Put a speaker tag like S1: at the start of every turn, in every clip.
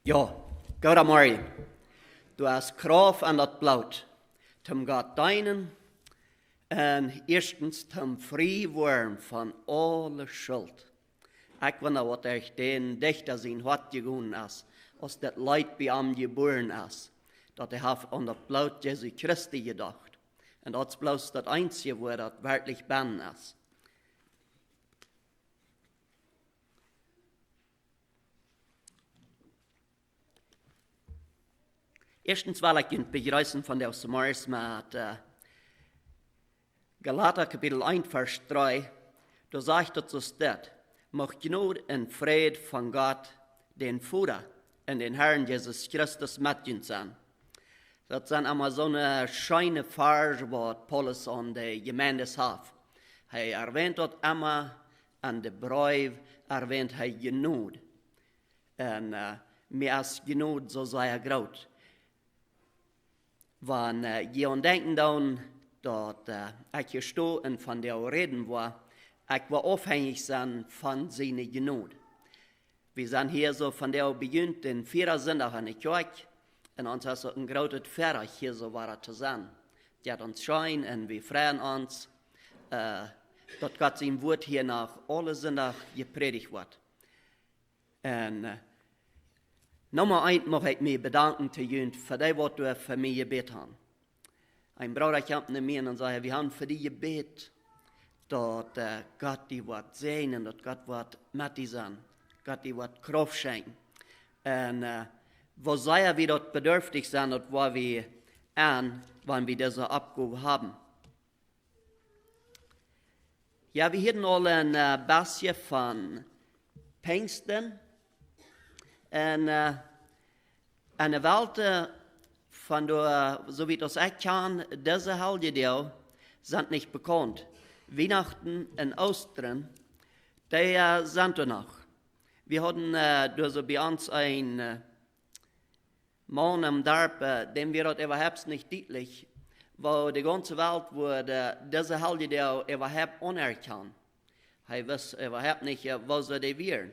S1: Ja, goede morgen. Du hast kraft aan dat bloed. Tom gaat deinen en eerstens tom vrij worden van alle schuld. Ik weet nou wat ik den dichter zijn hart gegaan is, als dat leid bij hem geboren is, dat hij heeft aan dat bloed Jesu Christi gedacht. En dat is bloos dat einzige woord dat werkelijk ben is. Erstens wil ik je begrüßen von der Morgens mit Galater Kapitel 1, Vers 3. Da sagt es so steht, mag Gnade und Friede von Gott, den Vater und den Herrn Jesus Christus mit uns sein. Das sind immer so eine schöne Verse, was Paulus an die Gemeinde hat. Er erwähnt dort immer an der Brief, erwähnt er Gnade. Und mir ist Gnade so sehr groß. Wenn je aan denken dan dat ik hier sto en van de reden war, ik war afhängig zijn van zijn genade. We zijn hier zo van de begint in 4 zondag aan de kerk en ons is een grote verre hier zo waren te zijn. Die hat ons schijn en we freuen ons dat God zijn woord hier nach alle zondag gepredigt wordt. En Nummer 1 mag ik mij bedanken te jullie voor dat wat u voor mij gebed hebt. Een broeder kwam naar mij en zei, we hebben voor die gebed dat God die wat zijn en dat God wat met die zijn. God die wat kracht schenkt. En wo zij we dat bedürftig zijn, dat waar we aan, wanneer we deze opgave hebben. Ja, we hadden al een beetje van Pfingsten. En de Welt van de, so wie das ich kann, diese Helgedeel sind nicht bekannt. Weihnachten und Ostern, die sind noch. Wir hatten also bei uns einen Mann am Dorf, dem wir das überhaupt nicht deutlich, wo die ganze Welt wurde diese Helgedeel überhaupt unerkannt. Er wusste überhaupt nicht, was sie wären.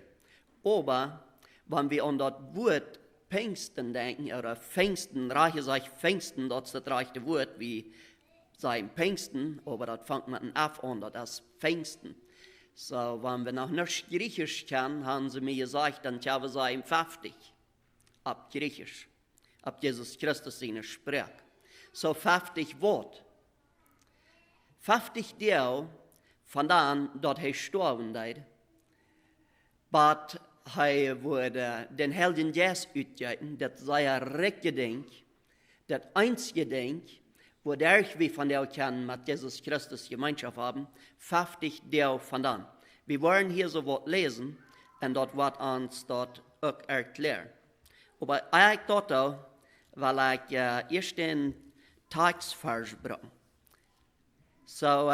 S1: Aber wenn wir an das Wort Pfingsten denken, oder Pfingsten, Reiche sagt Pfingsten, das ist das rechte Wort, wie sein Pfingsten, aber das fängt mit einem F an, das ist Pfingsten. So, wenn wir noch nicht Griechisch kennen, haben sie mir gesagt, dann können wir sagen 50, ab Griechisch, ab Jesus Christus seine Sprache. So 50 Wort. 50 Deel von dann, dort er gestorben ist, but hij wurde den Helden Jes uitgeven, dat sei Rechtgedenk, dat Einsgedenk, wo der wir von der kann mit Jesus Christus Gemeinschaft haben, 50 Deel vandaan. Wir wollen hier so was lesen, und dort wird uns dort auch erklärt. Aber ich dachte, weil ich erst den Tagsvers bringe. So,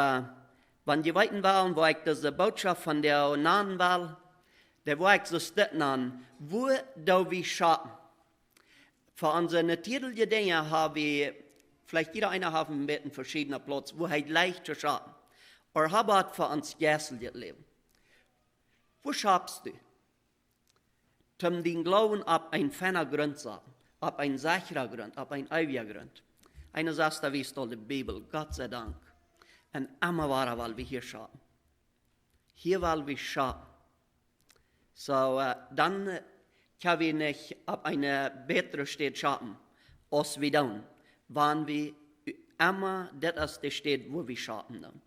S1: wenn die weiten wollen, wo ich diese Botschaft von der nahen will, der war ich so stitten an, wo da wir schauen. Für unsere natürliche Dinge haben wir, vielleicht jeder einer hat einen verschiedenen Platz, wo er leicht zu schauen. Oder haben für uns geistliches Leben. Wo schaffst du? Zum den Glauben ab ein ferner Grund sagen, ab ein sicherer Grund, ab ein ewiger Grund. Einer sagt, da wisst die Bibel, Gott sei Dank. Und immer war weil wir hier schauen. Hier weil wir schauen. So, dann können wir nicht auf eine bessere Stadt schauen, als wir tun, wenn wir immer das ist die Stadt, wo wir schauen.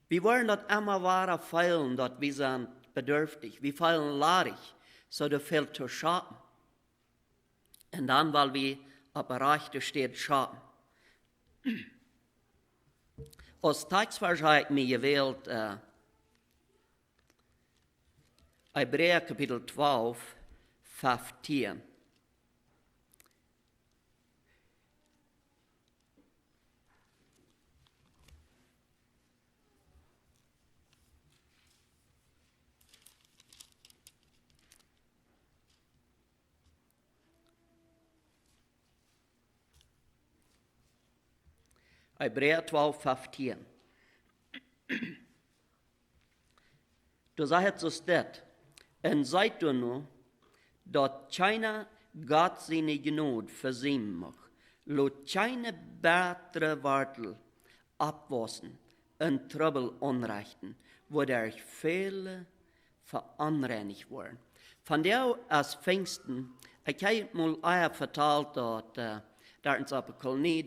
S1: Wir wollen dort immer wahre feilen, dort wir sind bedürftig, wir feilen ladig, so da fehlt zu schauen. Und dann, weil wir auf eine rechte Stadt schauen. Als Tagsvers habe ich mir gewählt, Hebräer Kapitel 12, 15. Hebräer 12, 15. Du sagst so steht, en seid du nu, dat China Gott seine Gnade versehen mag. Lot keine bessere Wartel abwassen und Trouble anrichten, wo der viele veranreinigt worden. Von der als Pfingsten, ich habe mal euch vertalt, dass da in der Kolonie,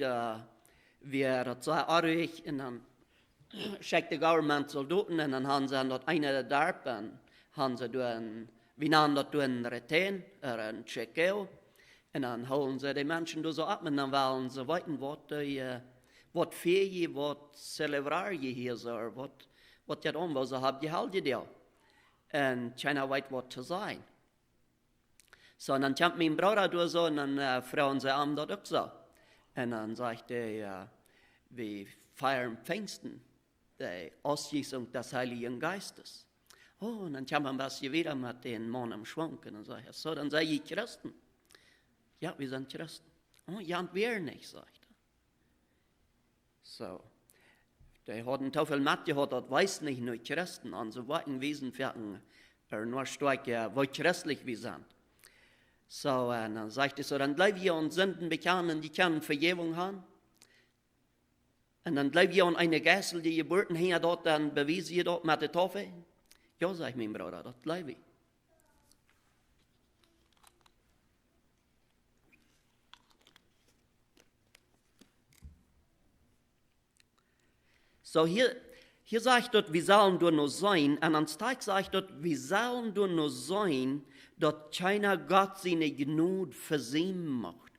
S1: wir das sehr arg, und dann schickt der Government Soldaten, und dann haben sie dort einer der Darben, haben sie wie nahmen das ein Retain, ein Tschekeo, und dann holen sie die Menschen so ab, und dann wollen sie wissen, was feier, was celebrar je hier so, was jetzt um, was sie haben gehalten da. Und keiner weiß, was zu sein. So, und dann kommt mein Bruder durch so, und dann fragen sie am dort auch so. Und dann sagt er, wir feiern Pfingsten, die Ausgießung des Heiligen Geistes. Oh, und dann kommt man was wieder mit den Mann am Schwank. Und dann sagt er, so, dann seid ihr Christen. Ja, wir sind Christen. Oh, ja, und wir nicht, sagt er. So, der hat einen Teufel mitgehört, das weiß nicht nur Christen, an so weiten Wesen werden, nur stark, wo christlich wir sind. So, und dann sagt er so, dann bleiben wir uns Sünden bekennen, die können Vergebung haben. Und dann bleiben wir an eine Geißel, die Geburten hängen dort, dann beweisen wir dort mit der Taufe. Ja, sag ich, mein Bruder, das bleibe ich. So, hier sagt dort, wir sollen nur noch sein, und an Tag sagt dort, wir sollen nur noch sein, dass keiner Gott seine Gnade versehen macht.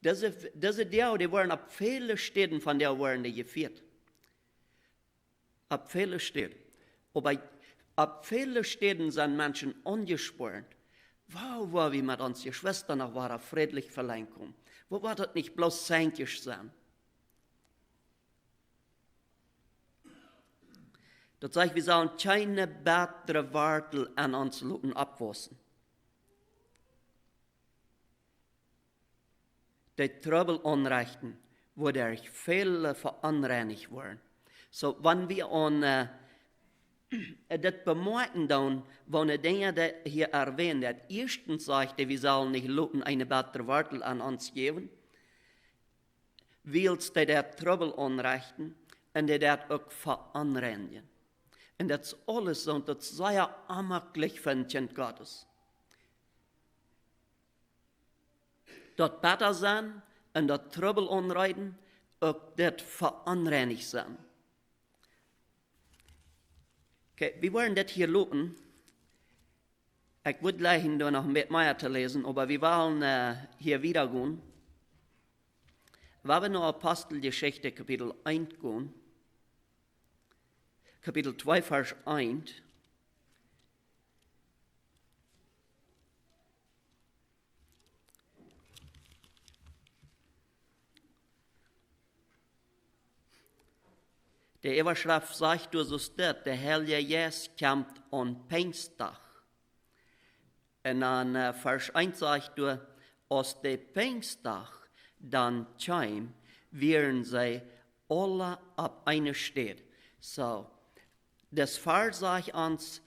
S1: Diese die waren ab vielen Städten von der waren die geführt. Ab vielen Städten. Aber ab vielen Städten sind Menschen angesprochen. Wo war wir mit uns Schwestern noch war friedlich verleinkommen? Wo war das nicht bloß sänkisch sein? Das sagt, wir sollen keine bessere Wartel an uns Leuten abwassen. Die Trouble anrichten, wo der viele veranreinigt werden. So, wenn wir an das bemerken, dann, wenn er Dinge hier erwähnt hat, erstens sagt er, wir sollen nicht Leuten eine bessere Wartel an uns geben, willst du der Trouble anrichten und der das auch veranreinigen. Und das alles, und das sei ja ammerlich für ein Kind Gottes. Dat besser sein und dat Trouble anreiten, auch dat veranreinigt sein. Okay, wir wollen das hier loten. Ich würde gleich noch ein bisschen mehr zu lesen, aber wir wollen hier wieder gehen. Wir werden noch Apostelgeschichte Kapitel 1 gehen. Kapitel 2, Vers 1. Der Überschrift sagt du so steht, der Heilige Jesus kommt an Pfingsttag. Und dann Vers 1 sagt du, aus der Pfingsttag dann kam, wären sie alle ab einer Stadt. So, das Vers sagt uns,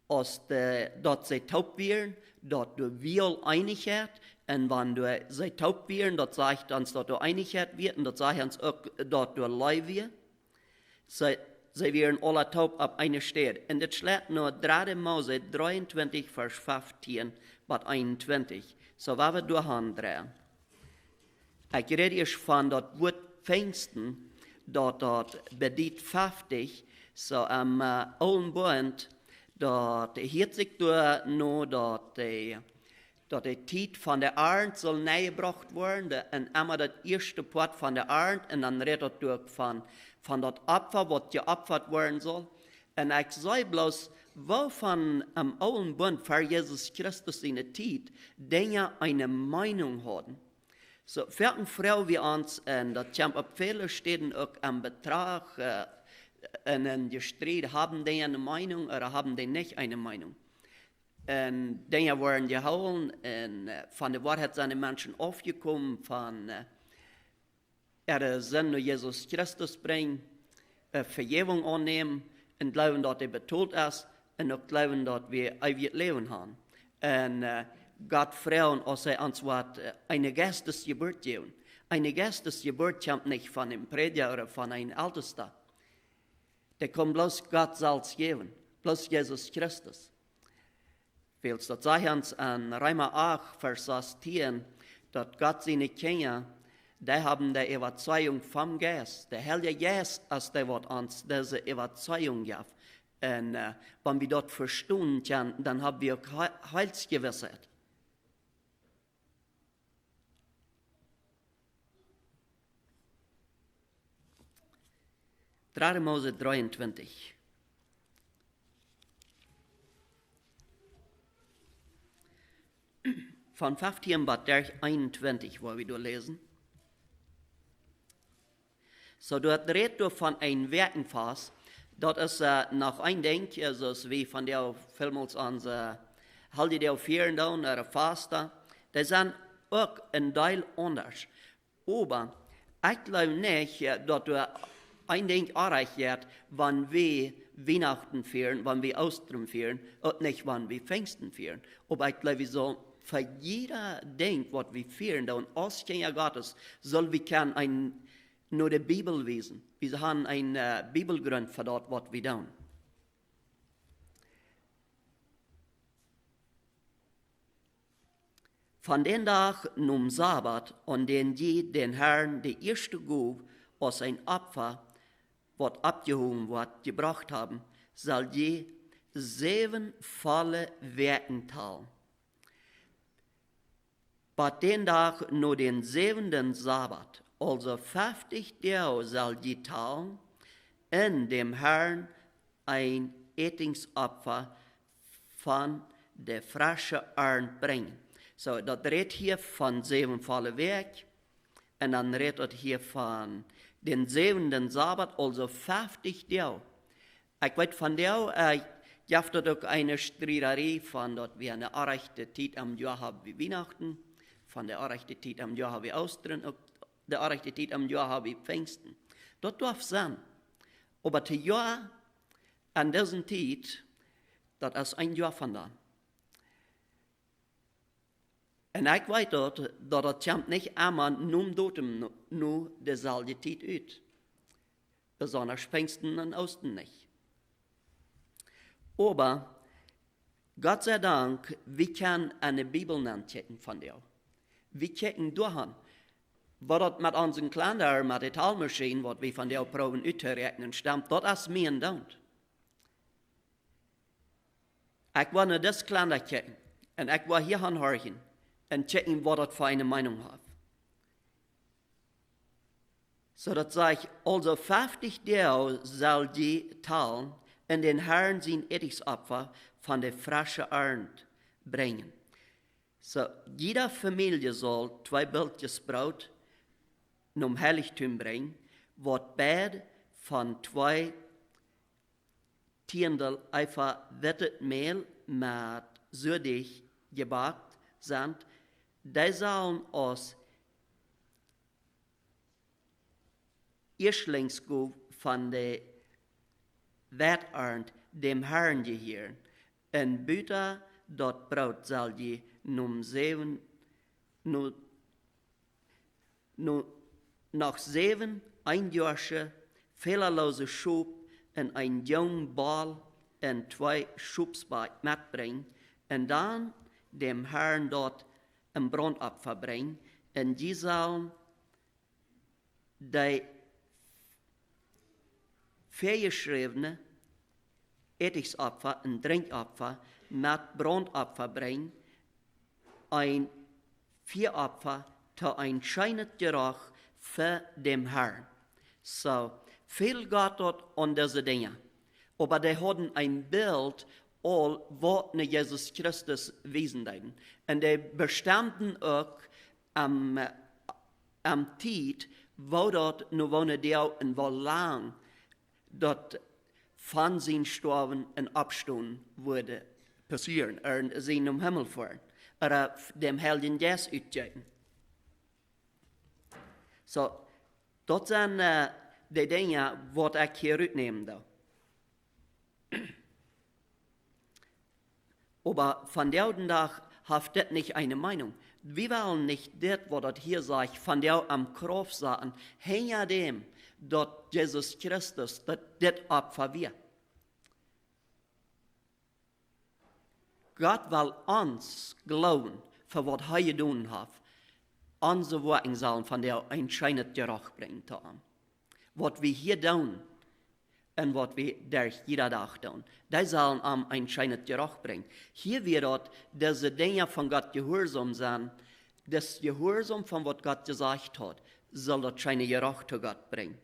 S1: dort sie taub wären, dort du will Einigkeit, und wenn du sie taub wären, dort sagt uns, dort du Einigkeit wird, und dort sagt uns auch, dort du Leib wird. Sie wären alle taub ab einer Stadt. Und das schlägt nur 3. Mose 23, Vers 15 bis 21. So, was wir durchandrehen. Ich rede jetzt von dort Wort Pfingsten, dort bedient 50, so am Alten Bund, dort hielt sich nur dort die Zeit von der Arend soll nähergebracht werden, und einmal das erste Part von der Arend, und dann redet durch von dort Opfer, was geopfert werden soll. Und ich sage bloß, wovon am Alten Bund für Jesus Christus in der Zeit, Dinge eine Meinung hatten. So, für eine Frau wie uns, und das kommt auf viele Städten auch am Betrag, in der Streit, haben die eine Meinung oder haben die nicht eine Meinung. Und Dinge werden gehauen, und von der Wahrheit sind die Menschen aufgekommen, von Sinn nur Jesus Christus bringen, Vergebung annehmen, und glauben, dass er betont ist, und auch glauben, dass wir ewig Leben haben. Und Gott fragen, als uns wat eine Geistesgeburt geben. Eine Geistesgeburt kommt nicht von einem Prediger oder von einem Ältesten. Der kommt bloß Gott selbst geben, bloß Jesus Christus. Willst du sagen an Römer 8, Vers 10, dass Gott seine Kinder, die haben die Überzeugung vom Geist. Der Heilige Geist ist der, was uns diese Überzeugung gibt. Und wenn wir dort verstehen können, dann haben wir Heilsgewissheit. 3. Mose 23. Von 15 bis 21 wollen wir lesen. So, dort redet du von einem Werkenfass. Dat is nog een ding, zoals we van jou films onze halde jou vieren doen, of vasten. Die zijn ook een deel anders. Maar ik geloof niet dat we een ding erreicht, wanneer we Weihnachten vieren, wanneer we Ostern vieren, und nicht wanneer we Pfingsten vieren. Aber ich glaube, so für jeder Ding, was wir vieren, und als Kinder Gottes, soll wir nur die Bibel lesen. Wir haben einen Bibelgrund für das, was wir tun. Von den Tag zum Sabbat, an den je den Herrn die erste Gabe aus ein Opfer, was abgehoben wird, gebracht haben, soll je 7 volle Werken teilen. Bei den Tag nur den 7. Sabbat, also 50 Tage soll je teilen, in dem Herrn ein Ettingsopfer von der frischen Ernte bringen. So, das redet hier von 7 volle Werk, und dann redet hier von den 7. Sabbat, also 50 Tage. Ich weiß von dir, ich habe dort auch eine Streiterei von, dass wir eine erreichte Zeit am Jahr haben wie Weihnachten, von der erreichten Zeit am Jahr haben wir Ostern, und der erreichte Zeit am Jahr haben wir Pfingsten. Das darf sein. Aber das Jahr an diesem Zeit, das ist ein Jahr von da. Und ich weiß dort, dass das kommt nicht einmal nur derselbe Zeit uit. Besonders Pfingsten und Osten nicht. Aber Gott sei Dank, wir können eine Bibel checken von dir. Wir checken durch. Was das mit unseren Kalender, mit der Talmaschine, was wir von dir proben auszurechnen, stammt, das ist mir und don't. Ich will nur das Kalender checken. Und ich will hier anhören und checken, was das für eine Meinung hat. So, das sage ich, also 50 Tage soll die teilen und den Herrn sein Ethiksopfer von der frischen Ernte bringen. So, jede Familie soll 2 Bildchen Brot zum Heiligtum bringen, was beide von 2 Tiendel einfach wettet Mehl mit Südig gebackt sind. Die sollen aus Erstlingsgut von der Wetternte dem Herrn gehören. Und Büter dort Brot soll je nach 7 einjährige fehlerlose Schub und ein jungen Ball und 2 Schubsbein mitbringen und dann dem Herrn dort ein Brandopfer bringen. Und die sollen die vorgeschriebene Ethiksopfer und Trinkopfer mit Brandopfer bringen, ein Vieropfer zu ein schönes Geruch für den Herrn. So, viel Gott dort an diese Dinge. Aber die hatten ein Bild, all was Jesus Christus wiesen deuten. Und die bestanden auch am Zeit, wo dort nur wohnen die und wo lang dort von seinen Sterben und Abstunden würde passieren, und sie im Himmel fahren, oder dem Heiligen Geist utgehen. So, das sind die Dinge, die ich hier mitnehme. Aber von diesem Tag haft das nicht eine Meinung. Wir wollen nicht das, was das hier sagt, von der am Kreuz sagen, hinter dem, dort Jesus Christus, das Opfer wir. Gott will uns glauben, für was er getan hat. Unsere Worte sollen von der entscheidend gerecht bringen. Was wir hier tun und was wir durch jeder Tag tun, die sollen am entscheidend gerecht bringen. Hier wird diese Dinge von Gott gehorsam sein, das Gehorsam von was Gott gesagt hat, soll das scheine gerecht zu Gott bringen.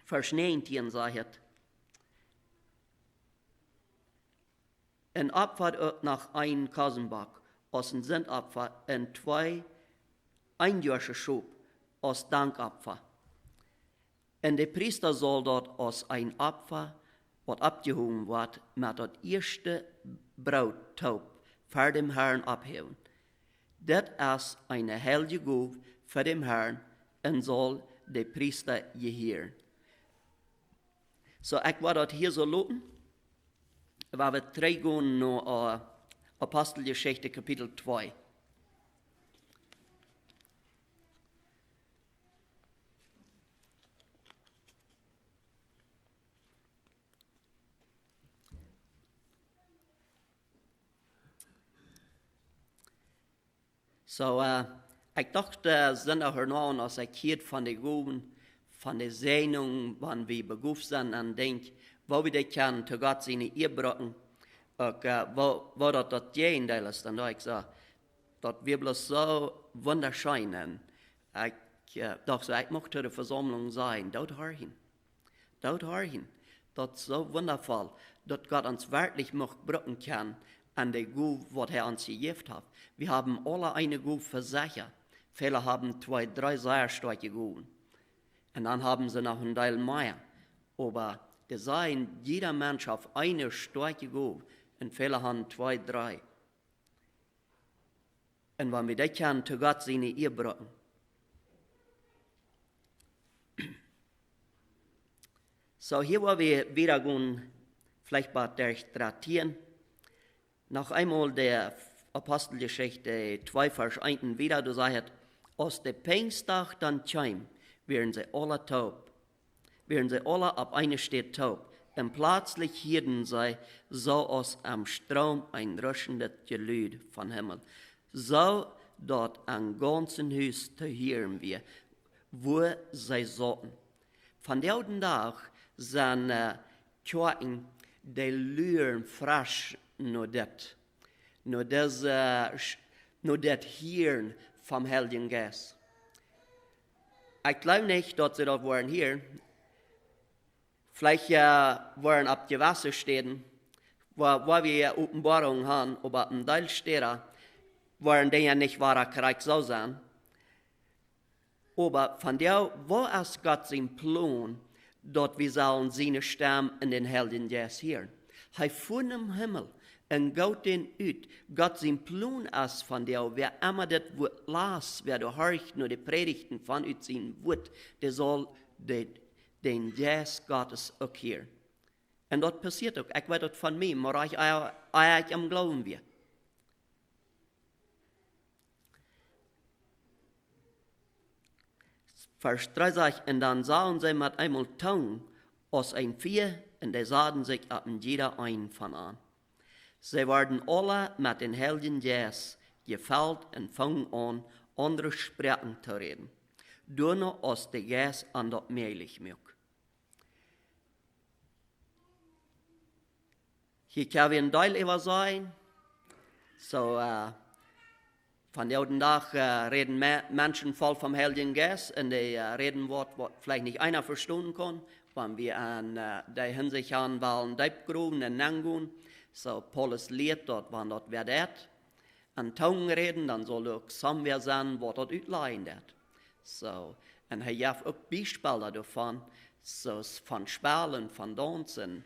S1: Vers 19 sagt, ein Opfer nach ein Kasenback, aus dem Sündopfer, und 2 einjährige Schub aus Dankopfer. Und der Priester soll dort aus ein Opfer, was abgehoben wird, mit das erste Brauttaub für den Herrn abheben. Das ist eine heilige Gabe für den Herrn und soll der Priester gehören. So, ich war dort hier so loten. Waar we teruggaan naar Apostelgeschichte Kapitel 2. So, ich dachte, Sonntag hernach, als ich hier von den Gaben, von der Segnung, wann wir berufen sind, und denke, wo wir das können, zu Gott seine Ehebrocken, wo das Gegenteil ist. Und ich sage, das wird bloß so wunderschön. Und ich dachte, ich möchte der Versammlung sein, dort hin. Das ist so wundervoll, dass Gott uns wirklich brücken kann an der Gabe, was er uns gegeben hat. Wir haben alle eine Gabe für sich. Viele haben 2, 3 sehr starke Gaben. Und dann haben sie noch einen Teil mehr. Aber es sei jeder Mensch auf eine starke Gabe, und viele haben 2, 3. Und wenn wir das können, zu Gott seine Ehe brücken. So, hier wollen wir wieder gehen, vielleicht mal durchtratieren. Noch einmal der Apostelgeschichte 2, Vers 1 wieder, du sagst, aus dem Pfingsttag dann käm, werden sie alle taub. Werden sie alle auf eine Stadt taub. Und plötzlich hielten sie so aus am Strom ein röschendes Gelüt von Himmel. So dort am ganzen Haus zu hören wir, wo sie sollten. Von dem Tag sind Kirchen, die lüren frisch nur das Hirn vom Heiligen Geist. Ich glaube nicht, dass sie dort waren hier. Vielleicht waren ab die Wasserstädten, wo wir Offenbarung haben, aber im Teil Städte waren die ja nicht wahrer Krieg so sein. Aber von der, wo ist Gott sein Plan, dort wir sollen seine Stimme in den Heiligen Geist hören? Er von dem Himmel und Gott den ut. Gott sein Plan ist von der, wer immer das Wort las, wer du hörst nur die Predigten von ut sein Wort, der soll den Geist Gottes auch hören. Und das passiert auch. Ich weiß das von mir, aber ich am Glauben wir. Vers 3 sagt, und dann sahen sie mit einmal Tongen aus ein Vieh, und die sahen sich ab jeder einen von an. Sie werden alle mit den Heiligen Geist gefällt und fangen an, andere Sprachen zu reden. Nur aus der Geist an das möglich macht. Hier kann wir ein Teil über sein. So, von dem Tag reden Menschen voll vom Heiligen Geist und die reden Wort, was vielleicht nicht einer verstehen kann, wenn wir an der Hinsicht an wollen, Deibgruben und Nangun. So, Paulus lehrt dort, wann dort wer das. An Tongen reden, dann soll auch sommer sein, was dort utleihen wird. So, und er hat auch Beispiele davon, so von Spielen, von Tanzen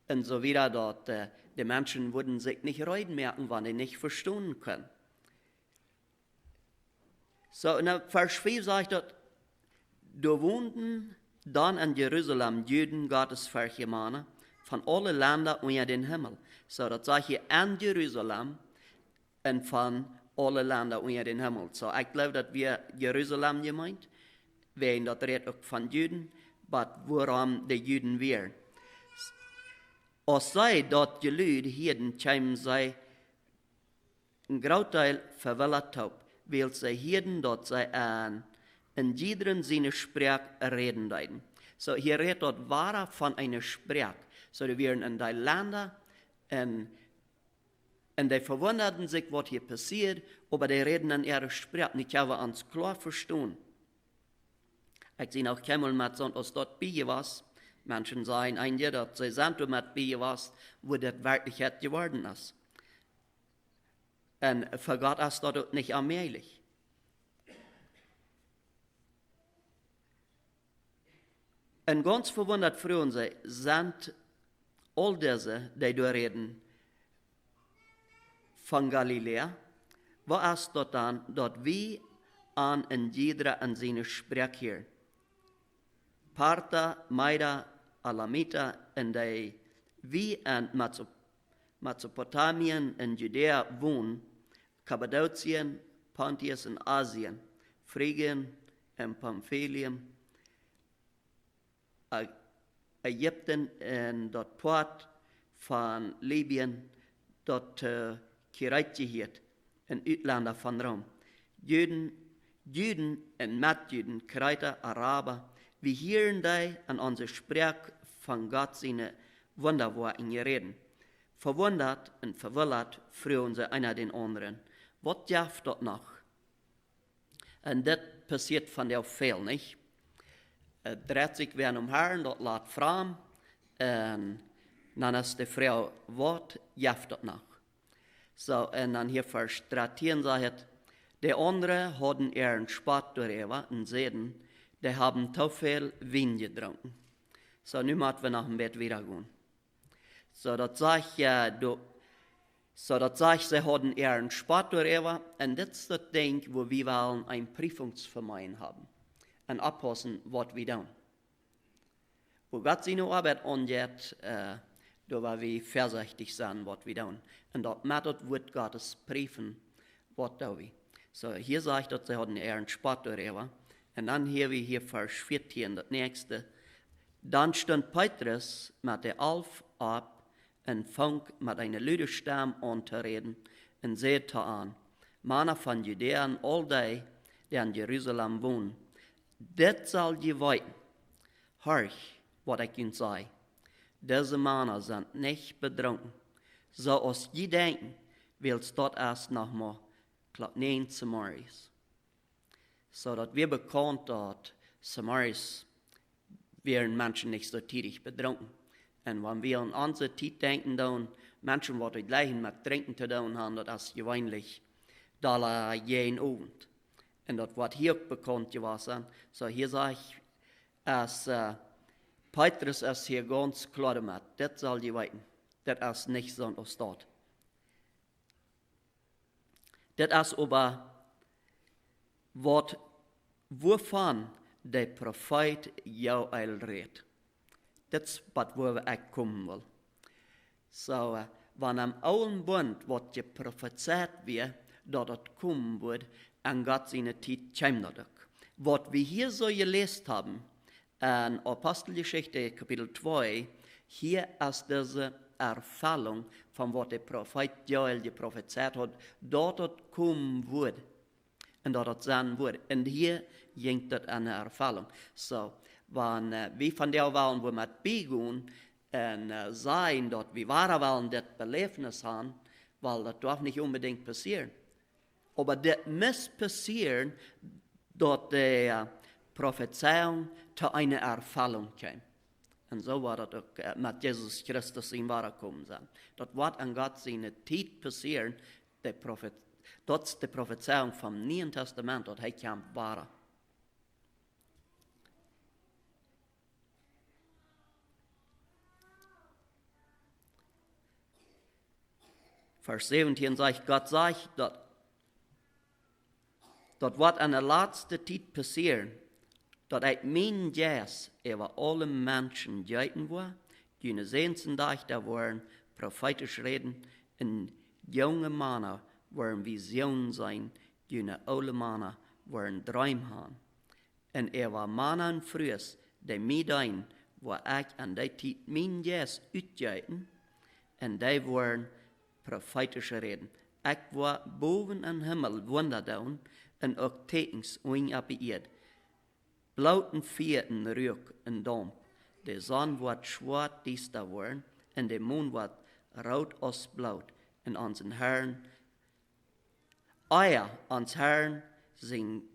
S1: und so wieder dort. Die Menschen würden sich nicht reden merken, wenn sie nicht verstehen können. So, in Vers 4 sagt er, da wohnten dann in Jerusalem Juden Gottes Vergemaner von allen Ländern unter den Himmel. So, das sagt hier in Jerusalem, und von alle Länder unter den Himmel. So, ich glaube, dass wir Jerusalem gemeint, wenn das redet auch von Juden, aber woran die Juden wären. Als sei dort gelüht, hier kämen sie ein Großteil verwilligt taub, weil sie hier dort sei an in jedem Sinne Sprach reden deuten. So, hier redet dort wahrer von einer Sprach. So, die wären in die Länder und die verwunderten sich, was hier passiert, aber die reden in ihrer Sprache. Und ich habe uns klar verstehen. Ich sehe auch keinmal mit so, als dort bei was. Menschen sagen einige, dass sie sind mit bei was, wo das Wirklichkeit geworden ist. Und für Gott ist das nicht allmählich. Und ganz verwundert fragen sie, sind all diese, die da reden, von Galiläa, was ist dort dann, dort wie an in jeder an seine Sprach hier. Partha, Maida, Alamita, und die wie in Mesopotamien und Judäa wohnen, Kappadokien, Pontius und Asien, Phrygien und Pamphylien, Ägypten und dort Port von Libyen, dort Kirite hiert, in Utländer von Rom. Juden und Mitjuden, Kreiter, Araber, wir hören die an unserer Sprache von Gott seine Wunderworte reden. Verwundert und verwirrt fragen sie einer den anderen, was darf dort noch? Und das passiert von der viel, nicht? Dreht sich wer Herrn, dort lädt Frauen, und dann ist die Frau, was darf dort noch? So, und dann hier Vers 13 sagt, die anderen hatten ihren Spott darüber und sehen, die haben zu viel Wein getrunken. So, nun müssen wir nach dem Bett wieder gehen. So, das sagt ja, sie hatten ihren Spott darüber, und das ist das Ding, wo wir wollen ein Prüfungsvermeiden haben. Und abpassen, was wir tun. Wo Gott seine Arbeit angeht, da wollen wir vorsichtig sein, was wir tun. Und dort wird Gottes prüfen, was tun wir. So, hier sagt dass sie hatten ihren Spott darüber. Und dann hier Vers 14, das nächste. Dann stand Petrus mit der Alf ab und fang mit einer lauten Stimme an zu reden und sagte an, Männer von Judäa und all die in Jerusalem wohnen, das soll je weiten. Horch, was ich ihnen sage. Diese Männer sind nicht betrunken. So als je denken, willst dort erst noch mal nein Samaris. So dass wir bekannt, dass Samaris wären Menschen nicht so tätig betrunken. Und wenn wir an unsere Zeit denken, dann Menschen, die gleich mit Trinken zu tun haben, das ist gewöhnlich da jeden Abend. Und das wird hier bekannt gewesen. So hier sage ich, als Petrus ist hier ganz klar damit, das soll die weiten. Das ist nicht so als dort. Das ist aber, wovon der Prophet Joel redet. Das ist, wo ich kommen will. So, wenn am Alten Bund wird geprophezeit wird, dass das kommen wird, an Gott seine Zeit kommt das. Was wir hier so gelesen haben, in Apostelgeschichte Kapitel 2, hier ist diese Erfüllung von was der Prophet Joel geprophezeit hat, dass das kommen wird. Und dass das sein wird. Und hier ging das eine Erfüllung. So, wenn wir von der wollen, wo wir beginnen, und sagen, dass wir wahr wollen, das Belebnis haben, weil das darf nicht unbedingt passieren. Aber das muss passieren, dass die Prophezeiung zu einer Erfüllung kommt. Und so war das auch mit Jesus Christus in wahrer kommen sein. Das wird an Gott seine Zeit passieren, das ist die Prophezeiung vom Neuen Testament, dass er kommt wahr. Vers 17 sagt, Gott sagt, dass wird an der letzten Zeit passieren, dass ich mein Jas über alle Menschen deuten will, die sehensen da waren, prophetisch reden, und junge Männer waar een visioen zijn, jene oude mannen waar een droom gaan. En was mannen vroes, die meedein, waar ik aan die tijd mijn jes uitjuiten, en die waren profetische reden. Ik was boven aan hemel wonderdoen, en ook tekens oing op de eerd. Blauten vierten reuk en damp. De zon wordt zwart diester worden, en de maan wordt rood als bloed. En onze Herren, ons Herren, zijn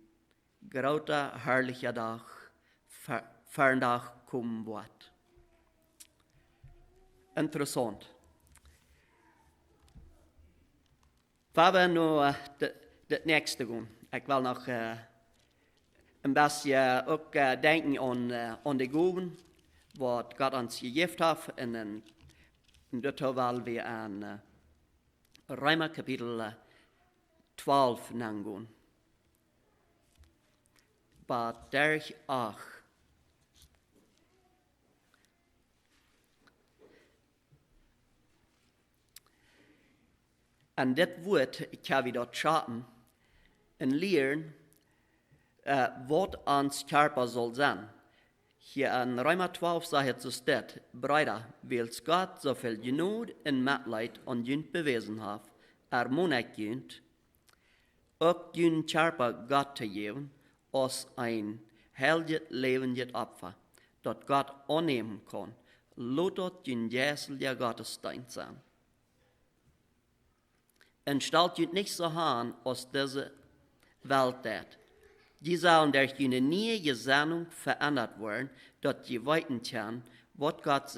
S1: grote herrliche dag, vandaag komen wordt. Interessant. Waar we nu het nächste gaan. Ik wil nog een beetje ook denken aan de goden, wat God ons gegeven heeft. En dat willen we aan Römer kapitel 12 gaan. Vers 38. En dit woord kan we dat schatten en leren wat ons körper zal zijn. Hier in Römer 12 zegt het zo staat, Brüder, wils God zoveel genoeg en medleid aan jullie bewezen heeft, ermutigt jullie, ook jullie körper God te geven, als een heilig levendig offer, dat God aannemen kan. Laat dat jullie geestelijke gottesdienst zijn. En stelt je niet zo aan als deze Welt. Die zullen durch je nieuwe Gesinnung verändert worden, dat je weten kan, wat God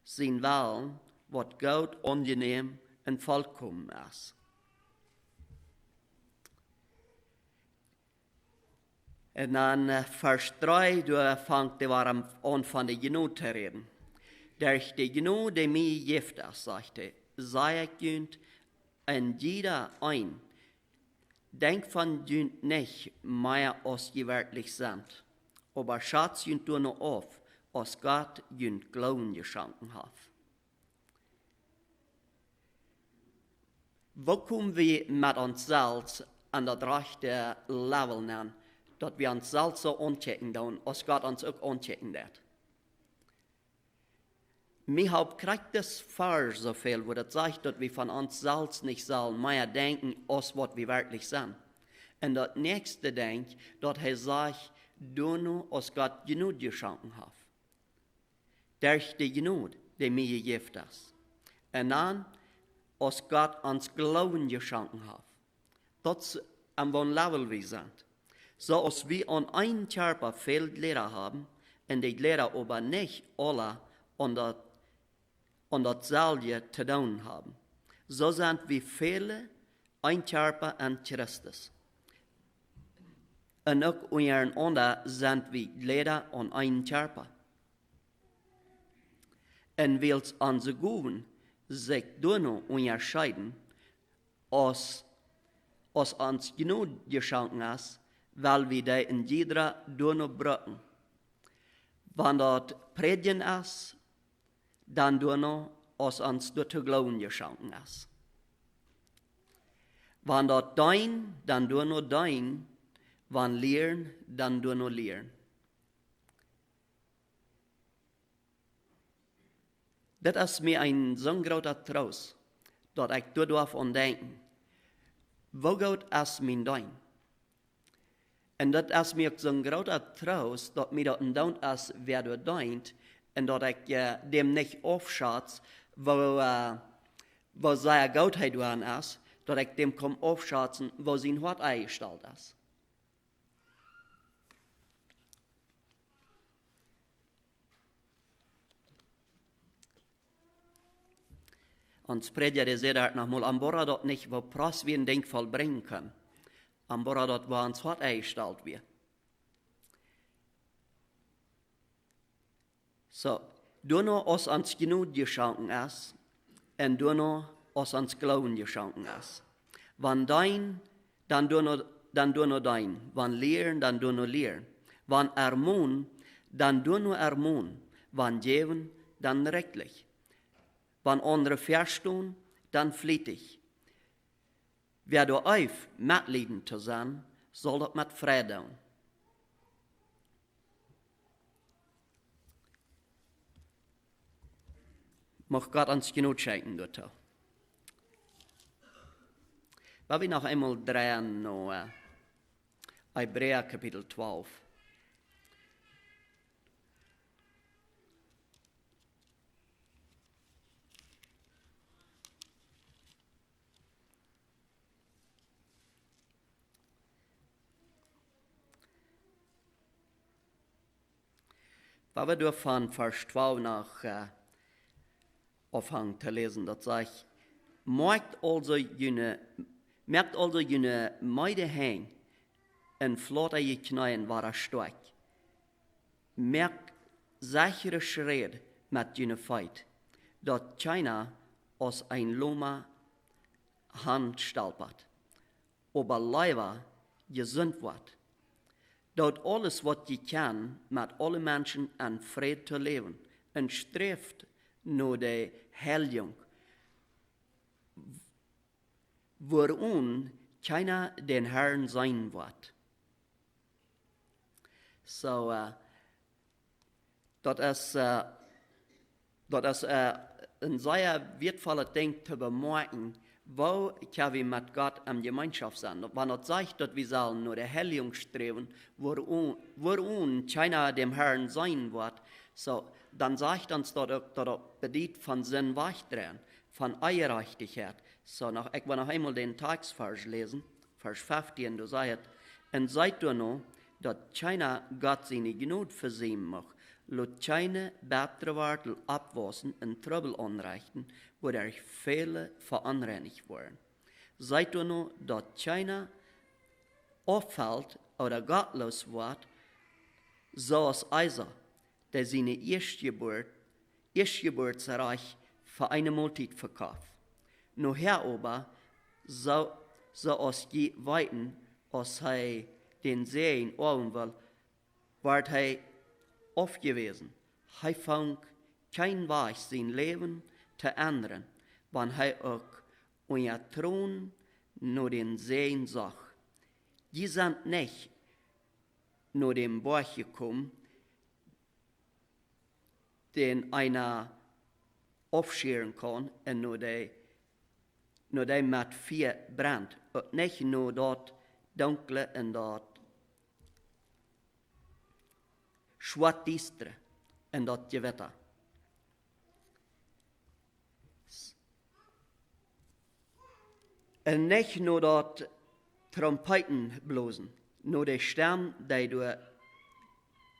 S1: zijn wil, wat goed, angenehm en volkomen is. En dan vers 3, daar vangt de warm aan van de genoeg te reden. Durch de genoeg die mij geeft is, zegt hij, sei ik junt en jeder ein. Denk van junt nicht mehr als je wirklich sind, aber schatz junt nur noch auf, als Gott junt Glauben geschenkt hat. Wo kommen wir mit uns selbst an das rechte Level nennen, dass wir uns selbst so anchecken tun, als Gott uns auch anchecken wird? Mir hab kriegt das falsch so viel, wo das sagt, dass wir von uns selbst nicht sollen mehr denken, als was wir wirklich sind. Und das nächste denkt, dass er sagt, du nur, als Gott genug geschenkt hat. Durch die Genug, die mir gegeben ist. Und dann, als Gott uns Glauben geschenkt hat. Das ist an welchem Level wir sind. So als wir an einem Körper viele Lehrer haben, und die Lehrer aber nicht alle an dasselbe zu tun haben. So sind wir viele ein Körper an Christus. Und auch untereinander sind wir Glieder an einem Körper. Und weil unsere Gaben sich dadurch unterscheiden, als uns genug geschenkt ist, weil wir die in jeder dadurch brauchen. Wenn das Predigen ist, dann nur als uns durch Glauben geschenkt ist. Wenn das dein, dann nur dein, wenn lehren, dann nur lehren. Das ist mir ein so großer Trost, dass ich darauf denken, wo Gott ist mein Dein? Und das ist mir so ein großer Trost, dass mir das nicht ist, wer du deint, und dass ich dem nicht aufschätze, wo seine Gottheit dran ist, dass ich dem aufschätzen, wo sein Wort eingestellt ist. Ons prediger zei daar nochmal, am Borra dat nicht, wo Prost wir ein Ding vollbringen können. Am Borra dat, wo uns Wort eingestellt wird. So, du noch, als uns genug geschenkt ist, und du noch, als uns Glauben geschenkt ist. Wenn dein, dann du noch dein. Wenn lehren, dann du noch lehren. Wenn ermahnen, dann du noch ermahnen. Wenn geben, dann rechtlich. Wenn andere verstehen, dann flittig. wer du auf mitleiden zu sein, soll das mit Freude tun. Mag Gott uns genug schenken dazu. Weil wir noch einmal drehen, noch Hebräer Kapitel 12. Weil wir durch von Vers 12 nach aufhängen zu lesen, das sagt, merkt also jene Meide hang en flotte je knien war stark. Merk sichere Schritt mit jene Feit, dat China aus ein Loma Hand stolpert, aber leider gesund wird. Dort alles, was je kann, mit allen Menschen in Frieden zu leben, und streeft nur die Heilung, worin keiner den Herrn sein wird. So, das ist ein sehr wertvolles Ding zu bemerken, wo können wir mit Gott in Gemeinschaft sein. Wenn er sagt, dass wir sollen nur der Heilung streben, worin keiner dem Herrn sein wird, so, dann sagt uns dort auch, dass er bedient von Sinn wegdrehen, von Eierreichtigkeit. So, ich will noch einmal den Textvers lesen, Vers 15, du sagst, und seid du noch, dass keiner Gott seine Gnade versehen macht, lot keine bessere Worte abwaschen und Trübel anrichten, wo der viele veranreinigt werden. Seid du noch, dass keiner auffällt oder gottlos wird, so als Eiser, der seine Erstgeburtsreich für eine Multit verkauft. Nur Herr aber, so als je weiten, als er den Sehen oben will, ward er aufgewiesen. Er fand kein Weg, sein Leben zu ändern, wenn er auch unter Thron nur den Sehen sah. Die sind nicht nur dem Berg gekommen, den einer aufscheren kann, und nur der mit Feuer brennt. Und nicht nur dort dunkle und dort schwarz-düstere und dort Gewitter. Und nicht nur dort Trompeten blosen, nur der Stern, der du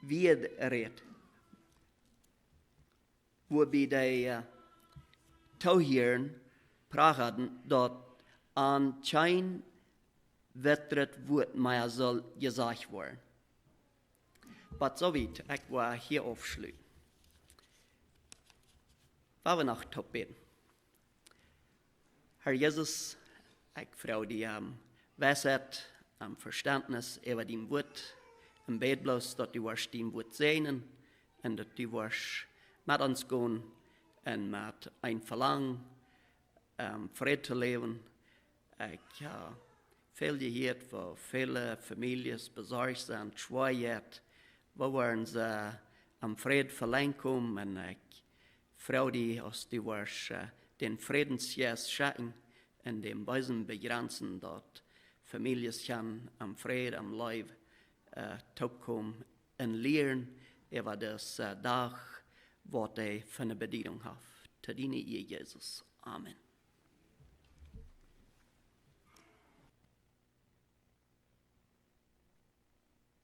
S1: wiederredet. Wobei die Tauhieren praten, dort anscheinend wettert wird mehr soll gesagt werden. Aber so weit, ich war hier aufschließen. Wollen wir noch top beten. Herr Jesus, ich frage dich Weisheit, Verständnis über dein Wort. Ich bete bloß, dass du dein Wort sehen und dass du mit uns gehen und mit ein Verlangen, Frieden zu leben. Ich viel gehört, wo viele Familien besorgt sind, Schwierigkeiten, wo waren sie am Frieden verlangen kommen. Und ich freue dich, dass du den Friedensgeist schaffen und dem Weisen begrenzen, dort Familien kann am Frieden, am Leib kommen und lernen über das Tag, was er für eine Bedienung hat. Zu dienen, Jesus. Amen.